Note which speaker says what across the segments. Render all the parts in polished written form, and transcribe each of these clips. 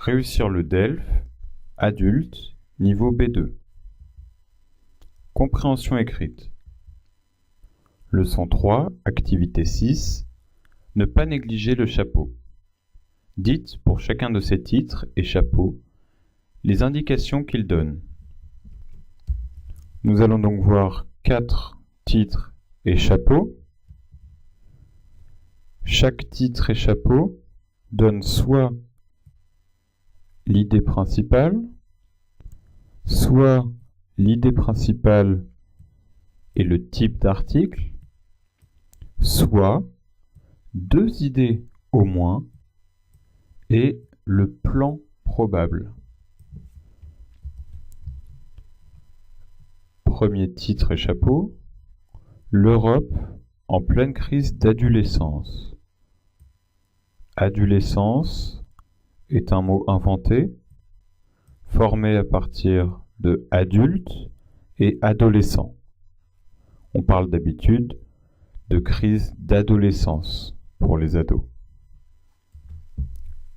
Speaker 1: Réussir le DELF, adulte, niveau B2. Compréhension écrite. Leçon 3, activité 6. Ne pas négliger le chapeau. Dites, pour chacun de ces titres et chapeaux, les indications qu'ils donnent. Nous allons donc voir 4 titres et chapeaux. Chaque titre et chapeau donne soit l'idée principale, soit l'idée principale et le type d'article, soit 2 idées au moins et le plan probable. Premier titre et chapeau, l'Europe en pleine crise d'adolescence. Adolescence est un mot inventé, formé à partir de adulte et adolescent. On parle d'habitude de crise d'adolescence pour les ados.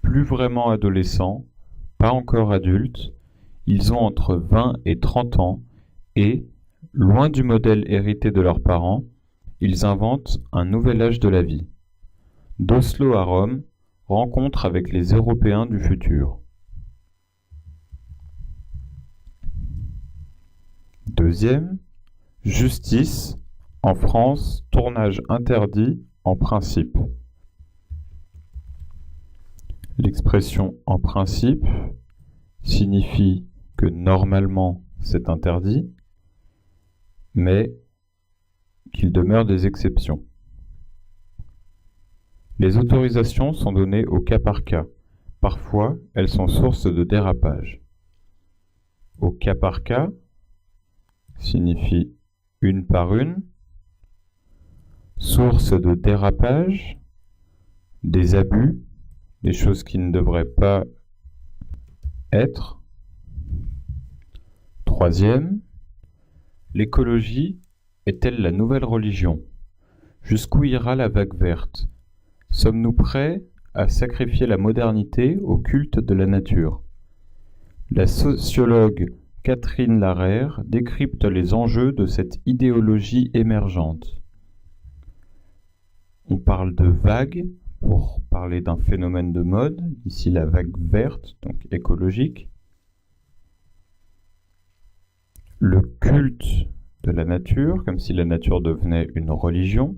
Speaker 1: Plus vraiment adolescents, pas encore adultes, ils ont entre 20 et 30 ans et, loin du modèle hérité de leurs parents, ils inventent un nouvel âge de la vie. D'Oslo à Rome, rencontre avec les Européens du futur. Deuxième, justice, en France, tournage interdit en principe. L'expression en principe signifie que normalement c'est interdit, mais qu'il demeure des exceptions. Les autorisations sont données au cas par cas. Parfois, elles sont source de dérapage. Au cas par cas signifie une par une. Source de dérapage, des abus, des choses qui ne devraient pas être. Troisième, l'écologie est-elle la nouvelle religion? Jusqu'où ira la vague verte? Sommes-nous prêts à sacrifier la modernité au culte de la nature? La sociologue Catherine Larère décrypte les enjeux de cette idéologie émergente. On parle de vague pour parler d'un phénomène de mode, ici la vague verte, donc écologique. Le culte de la nature, comme si la nature devenait une religion.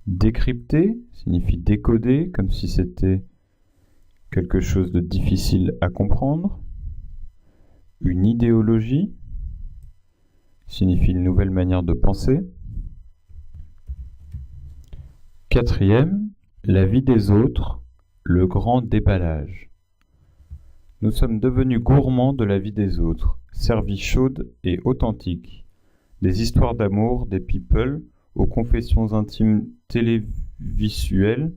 Speaker 1: Décrypter signifie décoder, comme si c'était quelque chose de difficile à comprendre. Une idéologie signifie une nouvelle manière de penser. Quatrième, la vie des autres, le grand déballage. Nous sommes devenus gourmands de la vie des autres, servies chaudes et authentiques. Des histoires d'amour, des people, aux confessions intimes télévisuelles,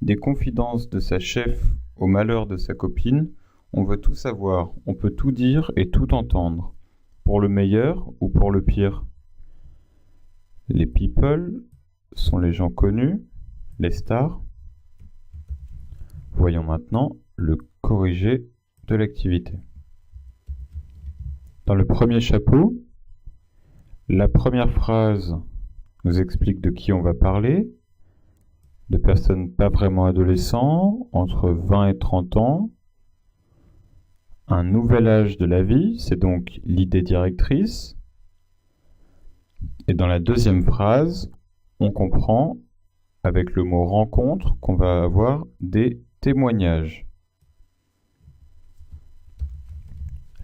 Speaker 1: des confidences de sa chef au malheur de sa copine, on veut tout savoir, on peut tout dire et tout entendre, pour le meilleur ou pour le pire. Les people sont les gens connus, les stars. Voyons maintenant le corrigé de l'activité. Dans le premier chapeau, la première phrase nous explique de qui on va parler, de personnes pas vraiment adolescents, entre 20 et 30 ans, un nouvel âge de la vie, c'est donc l'idée directrice. Et dans la deuxième phrase, on comprend, avec le mot rencontre, qu'on va avoir des témoignages.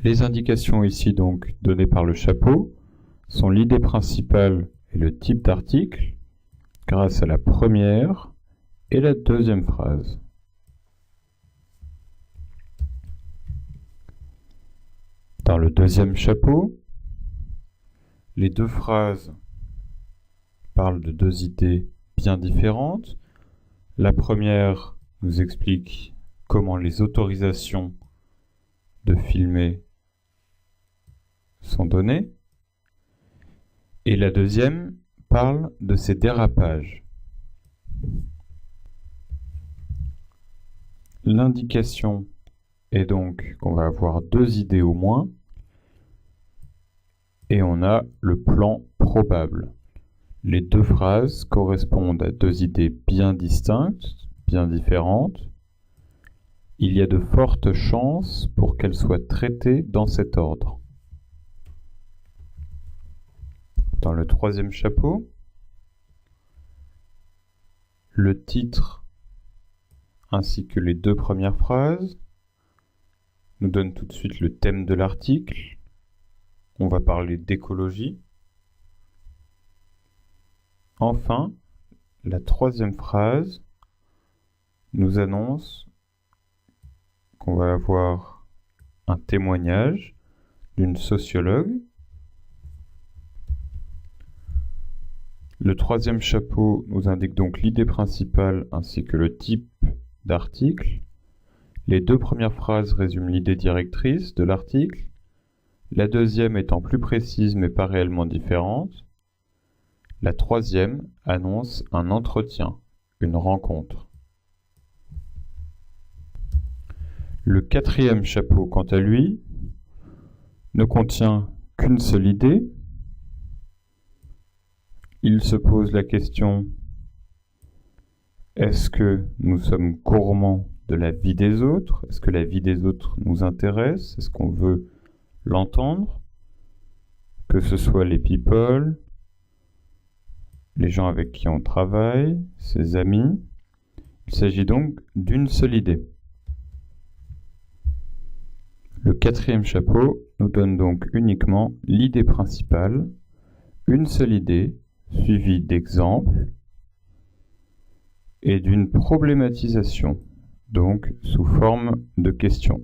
Speaker 1: Les indications ici donc données par le chapeau sont l'idée principale et le type d'article grâce à la première et la deuxième phrase. Dans le deuxième chapeau, les 2 phrases parlent de 2 idées bien différentes. La première nous explique comment les autorisations de filmer sont données. Et la deuxième parle de ces dérapages. L'indication est donc qu'on va avoir deux idées au moins, et on a le plan probable. Les deux phrases correspondent à deux idées bien distinctes, bien différentes. Il y a de fortes chances pour qu'elles soient traitées dans cet ordre. Dans le troisième chapeau, le titre ainsi que les deux premières phrases nous donnent tout de suite le thème de l'article. On va parler d'écologie. Enfin, la troisième phrase nous annonce qu'on va avoir un témoignage d'une sociologue. Le troisième chapeau nous indique donc l'idée principale ainsi que le type d'article. Les deux premières phrases résument l'idée directrice de l'article, la deuxième étant plus précise mais pas réellement différente. La troisième annonce un entretien, une rencontre. Le quatrième chapeau, quant à lui, ne contient qu'une seule idée. Il se pose la question: est-ce que nous sommes gourmands de la vie des autres? Est-ce que la vie des autres nous intéresse? Est-ce qu'on veut l'entendre? Que ce soit les people, les gens avec qui on travaille, ses amis. Il s'agit donc d'une seule idée. Le quatrième chapeau nous donne donc uniquement l'idée principale, une seule idée, suivie d'exemples et d'une problématisation, donc sous forme de questions.